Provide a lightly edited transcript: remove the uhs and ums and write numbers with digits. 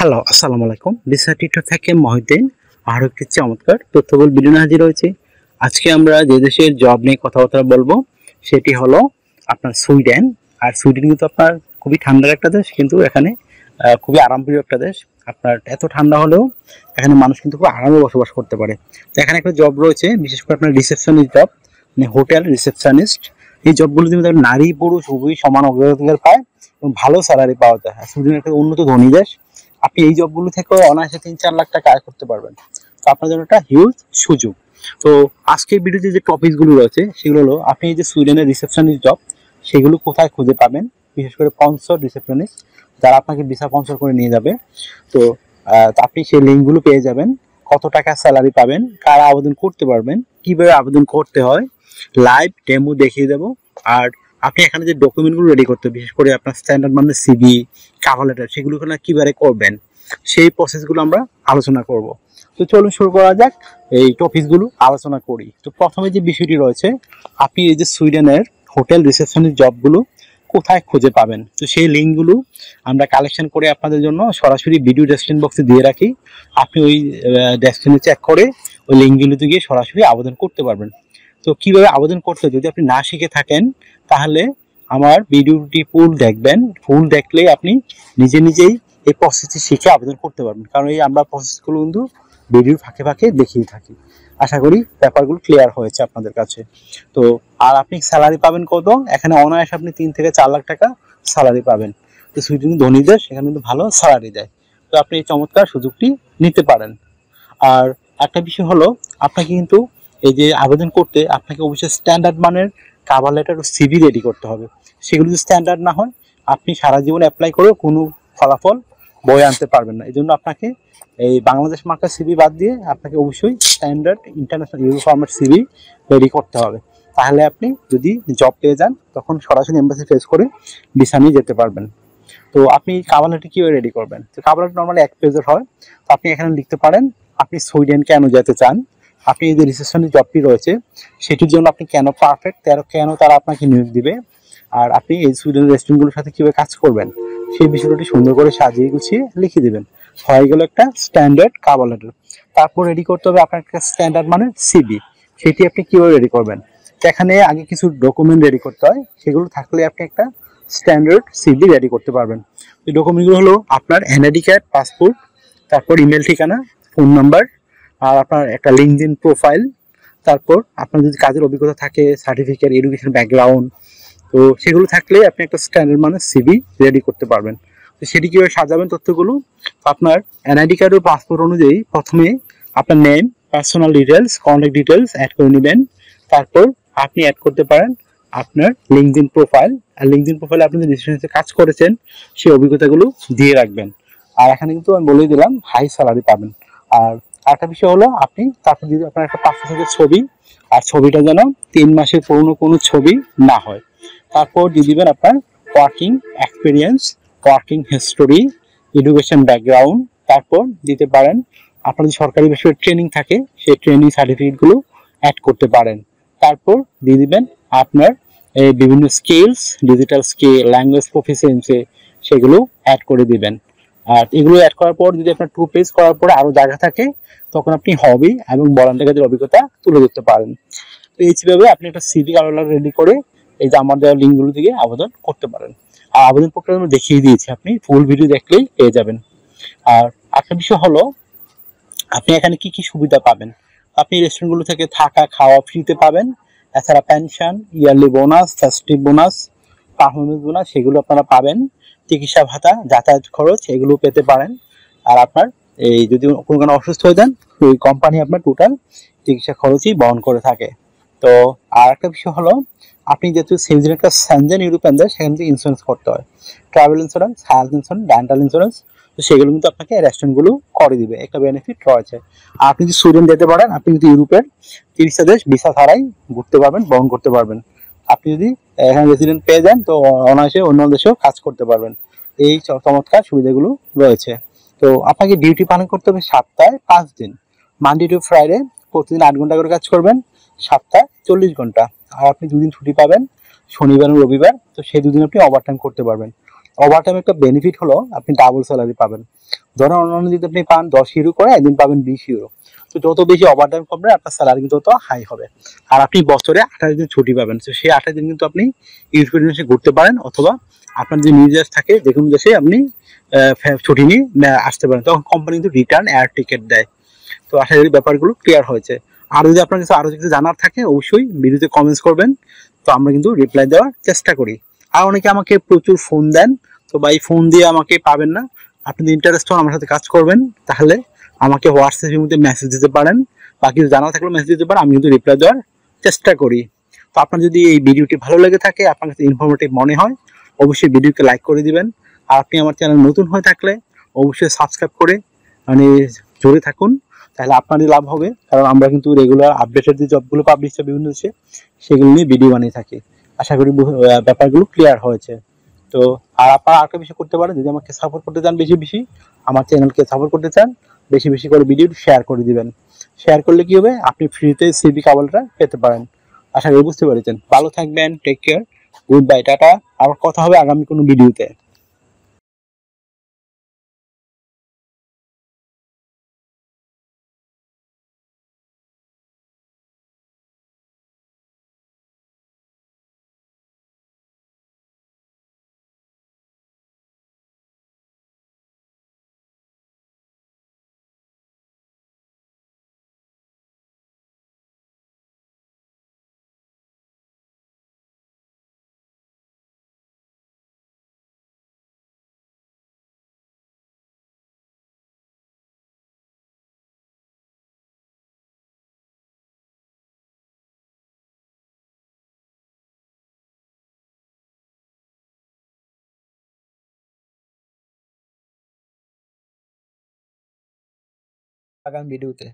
Hello, আসসালামু আলাইকুম। Visa tutor থেকে মহিউদ্দিন আরও একটি চমৎকার তথ্যবহুল ভিডিও নিয়ে হাজির হয়েছে। আজকে আমরা যে দেশের জব নিয়ে কথাবার্তা বলবো সেটি হলো আপনার সুইডেন। আর সুইডেন কিন্তু আপনার খুবই ঠান্ডার একটা দেশ, কিন্তু এখানে খুবই আরামপ্রিয় একটা দেশ। আপনার এত ঠান্ডা হলেও এখানে মানুষ কিন্তু খুব আরামে বসবাস করতে পারে। তো এখানে একটা জব রয়েছে, বিশেষ করে আপনার রিসেপশনিস্ট জব, মানে হোটেল রিসেপশনিস্ট। এই জবগুলোতে কিন্তু নারী পুরুষ উভয়ই সমান অগ্রাধিকার পায় এবং ভালো স্যালারি পাওয়া যায়। আর সুইডেন একটা উন্নত ধনী দেশ। আপনি এই জবগুলো থেকেও অনায়াসে 3-4 লাখ টাকা আয় করতে পারবেন। তো আপনার জন্য একটা হিউজ সুযোগ। তো আজকের ভিডিওতে যে টপিকগুলো রয়েছে সেগুলো হলো, আপনি এই যে সুইডেনের রিসেপশনিস্ট জব সেগুলো কোথায় খুঁজে পাবেন, বিশেষ করে স্পন্সর রিসেপশনিস্ট যারা আপনাকে ভিসা স্পন্সর করে নিয়ে যাবে। তো আপনি সেই লিঙ্কগুলো পেয়ে যাবেন, কত টাকা স্যালারি পাবেন, কারা আবেদন করতে পারবেন, কিভাবে আবেদন করতে হয়, লাইভ ডেমো দেখিয়ে দেবো। আর আপনি এখানে যে ডকুমেন্টগুলো রেডি করতে, বিশেষ করে আপনার স্ট্যান্ডার্ড মানে সিভি, কভার লেটার, সেগুলো কিভাবে করবেন সেই প্রসেসগুলো আমরা আলোচনা করব। তো চলুন শুরু করা যাক, এই টপিকগুলো আলোচনা করি। তো প্রথমে যে বিষয়টি রয়েছে, আপনি এই যে সুইডেনের হোটেল রিসেপশনিস্ট জবগুলো কোথায় খুঁজে পাবেন, তো সেই লিঙ্কগুলো আমরা কালেকশন করে আপনাদের জন্য সরাসরি ভিডিও ডেসক্রিপশন বক্সে দিয়ে রাখি। আপনি ওই ডেসক্রিপশনে চেক করে ওই লিঙ্কগুলোতে গিয়ে সরাসরি আবেদন করতে পারবেন। তো কিভাবে আবেদন করতে, যদি আপনি না শিখে থাকেন তাহলে আমার ভিডিওটি ফুল দেখবেন। ফুল দেখলে আপনি নিজেই এই প্রসেসটি শিখে আবেদন করতে পারবেন, কারণ এই আমরা প্রসেসগুলো কিন্তু ভিডিওর ফাঁকে ফাঁকে দেখিয়ে থাকি। আশা করি ব্যাপারগুলো ক্লিয়ার হয়েছে আপনাদের কাছে। তো আর আপনি স্যালারি পাবেন কত, এখানে অনায়াসে আপনি 3-4 লাখ টাকা স্যালারি পাবেন। তো সুইডেন ধনী দেশ, সেখানে কিন্তু ভালো স্যালারি দেয়। তো আপনি এই চমৎকার সুযোগটি নিতে পারেন। আর একটা বিষয় হলো, আপনাকে কিন্তু এই যে আবেদন করতে আপনাকে অবশ্যই স্ট্যান্ডার্ড মানের কভার লেটার ও সিভি রেডি করতে হবে। সেগুলো যদি স্ট্যান্ডার্ড না হয়, আপনি সারা জীবন অ্যাপ্লাই করেও কোনো ফলাফল বয়ে আনতে পারবেন না। এই জন্য আপনাকে এই বাংলাদেশ মার্কার সিভি বাদ দিয়ে আপনাকে অবশ্যই standard international euro format CV ready করতে হবে। তাহলে আপনি যদি জব পেয়ে যান তখন সরাসরি এম্বাসি ফেস করে ভিসা নিয়ে যেতে পারবেন। তো আপনি কভার লেটার কীভাবে রেডি করবেন? তো কভার লেটার নর্মালি 1 পেজের হয়। তো আপনি এখানে লিখতে পারেন আপনি সুইডেন কেন যেতে চান, আপনি এই যে রিসেপশনের জবটি রয়েছে সেটির জন্য আপনি কেন পারফেক্ট, কেন তারা আপনাকে নিয়োগ দিবে, আর আপনি এই সুইডেন রেস্টুরেন্টগুলোর সাথে কীভাবে কাজ করবেন সেই বিষয়টি সুন্দর করে সাজিয়ে গুছিয়ে লিখে দেবেন। হয়ে গেল একটা স্ট্যান্ডার্ড কভার লেটার। তারপর রেডি করতে হবে আপনার একটা স্ট্যান্ডার্ড মানে সিভি। সেটি আপনি কীভাবে রেডি করবেন? তো এখানে আগে কিছু ডকুমেন্ট রেডি করতে হয়, সেগুলো থাকলে আপনি একটা স্ট্যান্ডার্ড সিভি রেডি করতে পারবেন। এই ডকুমেন্টগুলো হলো আপনার এনআইডি কার্ড, পাসপোর্ট, তারপর ইমেল ঠিকানা, ফোন নাম্বার, আর আপনার একটা লিঙ্কডইন প্রোফাইল, তারপর আপনার যদি কাজের অভিজ্ঞতা থাকে, সার্টিফিকেট, এডুকেশন ব্যাকগ্রাউন্ড, তো সেগুলো থাকলে আপনি একটা স্ট্যান্ডার্ড মানে সিভি রেডি করতে পারবেন। তো সেটি কীভাবে সাজাবেন তথ্যগুলো? আপনার এনআইডি কার্ড ও পাসপোর্ট অনুযায়ী প্রথমে আপনার name, personal details, contact details add করে নেবেন। তারপর আপনি অ্যাড করতে পারেন আপনার লিঙ্কডইন প্রোফাইল। আর লিঙ্কডইন প্রোফাইলে আপনি যে রেজিস্ট্রেশনে কাজ করেছেন সেই অভিজ্ঞতাগুলো দিয়ে রাখবেন। আর এখানে কিন্তু আমি বলেই দিলাম হাই স্যালারি পাবেন। আর একটা বিষয় হলো, আপনি তারপর যদি আপনার একটা পাসপোর্ট সাইজের ছবি, আর ছবিটা যেন 3 মাসের পুরনো কোনো ছবি না হয়। তারপর দিয়ে দিবেন আপনার working experience, working history, education background. তারপর দিতে পারেন আপনার যদি সরকারি বিষয়ে ট্রেনিং থাকে সেই ট্রেনিং সার্টিফিকেটগুলো অ্যাড করতে পারেন। তারপর দিয়ে দিবেন আপনার বিভিন্ন skills, digital skill, language proficiency, সেগুলো অ্যাড করে দিবেন। আর এগুলো অ্যাড করার পর যদি আপনার 2 পেজ করার পরে আরও জায়গা থাকে, তখন আপনি হবি এবং ভলান্টিয়ার কাজের অভিজ্ঞতা তুলে ধরতে পারেন। তো এইভাবে আপনি একটা সিভি রেডি করে এই যে আমার দেওয়া লিঙ্কগুলো থেকে আবেদন করতে পারেন। আর আবেদন প্রক্রিয়া আমি দেখিয়ে দিয়েছি, আপনি ফুল ভিডিও দেখলেই পেয়ে যাবেন। আর একটা বিষয় হলো, আপনি এখানে কি কি সুবিধা পাবেন? আপনি রেস্টুরেন্টগুলো থেকে থাকা খাওয়া ফ্রিতে পাবেন। এছাড়া pension, yearly bonus, festive bonus, performance bonus, সেগুলো আপনারা পাবেন। চিকিৎসা ভাতা, যাতায়াত খরচ, এগুলো পেতে পারেন। আর আপনার এই যদি কোনো কারণে অসুস্থ হয়ে যান, ওই কোম্পানি আপনার টোটাল চিকিৎসা খরচই বহন করে থাকে। তো আর একটা বিষয় হলো, আপনি যেহেতু সুইডেন একটা সেনজেন ইউরোপিয়ান দেশ, সেখান থেকে ইন্স্যুরেন্স করতে হয়, travel insurance, health insurance, dental insurance. তো সেগুলো কিন্তু আপনাকে রেস্টুরেন্টগুলো করে দিবে, একটা বেনিফিট রয়েছে। আর আপনি যদি সুইডেন যেতে পারেন, আপনি কিন্তু ইউরোপের 30টা দেশ ভিসা ছাড়াই ঘুরতে পারবেন, বহন করতে পারবেন। আপনি যদি এখানে রেসিডেন্ট পেয়ে যান তো অনায়াসে অন্য দেশেও কাজ করতে পারবেন। এই চমৎকার সুবিধাগুলো রয়েছে। তো আপনাকে ডিউটি পালন করতে হবে সপ্তাহে 5 দিন, মানডে টু ফ্রাইডে। প্রতিদিন 8 ঘন্টা করে কাজ করবেন, সপ্তাহে 40 ঘন্টা। আর আপনি 2 দিন ছুটি পাবেন, শনিবার এবং রবিবার। তো সেই 2 দিন আপনি ওভারটাইম করতে পারবেন। ওভারটাইম একটা বেনিফিট হলো আপনি ডাবল স্যালারি পাবেন। ধরেন অন্যান্য যদি আপনি পান 10 ইউরো করে, একদিন পাবেন 20 ইউরো। তো যত বেশি ওভারটাইম করবেন আপনার স্যালারি কিন্তু তত হাই হবে। আর আপনি বছরে 28 দিন ছুটি পাবেন, তো সেই 28 দিন কিন্তু আপনি ইউজ করে দেশে ঘুরতে পারেন, অথবা আপনার যে নিজ দেশ থাকে যে কোনো দেশে আপনি ছুটি নিয়ে আসতে পারেন। তখন কোম্পানি কিন্তু রিটার্ন এয়ার টিকিট দেয়। তো আশা করি ব্যাপারগুলো ক্লিয়ার হয়েছে। আর যদি আপনার কাছে আরো কিছু জানার থাকে অবশ্যই ভিডিওতে কমেন্টস করবেন, তো আমরা কিন্তু রিপ্লাই দেওয়ার চেষ্টা করি। আর অনেকে আমাকে প্রচুর ফোন দেন, তো ভাই ফোন দিয়ে আমাকে পাবেন না। আপনি যদি ইন্টারেস্ট হন আমার সাথে কাজ করবেন, তাহলে আমাকে হোয়াটসঅ্যাপের মধ্যে মেসেজ দিতে পারেন, বা কিছু জানা থাকলে মেসেজ দিতে পারেন, আমি কিন্তু রিপ্লাই দেওয়ার চেষ্টা করি। তো আপনার যদি এই ভিডিওটি ভালো লেগে থাকে, আপনার কাছে ইনফরমেটিভ মনে হয়, অবশ্যই ভিডিওকে লাইক করে দিবেন। আর আপনি আমার চ্যানেল নতুন হয়ে থাকলে অবশ্যই সাবস্ক্রাইব করে মানে জুড়ে থাকুন, তাহলে আপনারই লাভ হবে। কারণ আমরা কিন্তু রেগুলার আপডেটেড যে জবগুলো পাবলিশ হয় বিভিন্ন দেশে, সেগুলো নিয়ে ভিডিও বানিয়ে থাকি। আশা করি ব্যাপারগুলো ক্লিয়ার হয়েছে। তো আর আপনারা আরেকটা বিষয় করতে পারেন, যদি আমাকে সাপোর্ট করতে চান বেশি বেশি, আমার চ্যানেলকে সাপোর্ট করতে চান, বেশি বেশি করে ভিডিও শেয়ার করে দিবেন। শেয়ার করলে কি হবে, আপনি ফ্রিতে সিভি কাবলটা পেতে পারেন। আশা করি বুঝতে পেরেছেন। ভালো থাকবেন, take care, good bye, tata. আবার কথা হবে আগামী কোনো ভিডিওতে। আগামী ভিডিওতে।